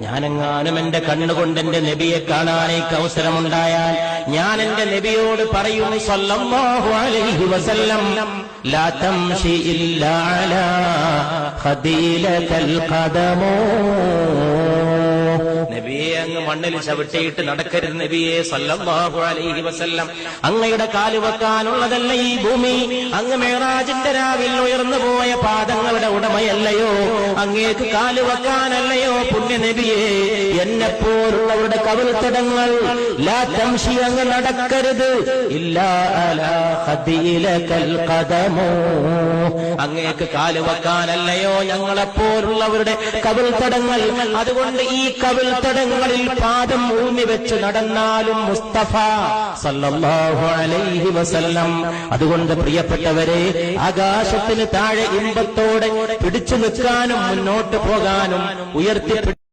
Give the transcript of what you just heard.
ഞാനെങ്ങാനും എന്റെ കണ്ണുകൊണ്ട് എന്റെ നബിയെ കാണാനേക്ക് അവസരമുണ്ടായാൽ ഞാൻ എന്റെ നബിയോട് പറയും സല്ലല്ലാഹു അലൈഹി വസല്ലം ലാ തംശി ഇല്ലാ അലാ ഖദീലതൽ ഖദമോ. നബിയെ അങ്ങ് മണ്ണിൽ ചവിട്ടിയിട്ട് നടക്കരുത് നബിയെ സല്ലല്ലാഹു അലൈഹി വസല്ലം. അങ്ങയുടെ കാല് വെക്കാനുള്ളതല്ല ഈ ഭൂമി. അങ്ങ് മേറാജിന്റെ രാവിൽ ഉയർന്നു പോയ പാദങ്ങളുടെ ഉടമയല്ലയോ? അങ്ങേക്ക് കാല് വെക്കാനല്ലയോ പുണ്യ നബിയെ? എന്നെപ്പോലുള്ളവരുടെ കവിൾത്തടങ്ങൾ ലാ തംശി അങ്ങ് നടക്കരുത് ഇല്ലാ അലാ ഖദീലതൽ ഖദമോ. അങ്ങേക്ക് കാല് വെക്കാനല്ലയോ ഞങ്ങളെപ്പോലുള്ളവരുടെ കവിൾത്തടങ്ങൾ? അതുകൊണ്ട് ഈ കവിൾത്തടങ്ങളിൽ പാദം ഊന്നി വെച്ച് നടന്നാലും മുസ്തഫ സല്ലല്ലാഹു അലൈഹി വസല്ലം. അതുകൊണ്ട് പ്രിയപ്പെട്ടവരെ, ആകാശത്തിന് താഴെ ഇമ്പത്തോടെ പിടിച്ചു നിൽക്കാനും മുന്നോട്ട് പോകാനും ഉയർത്തി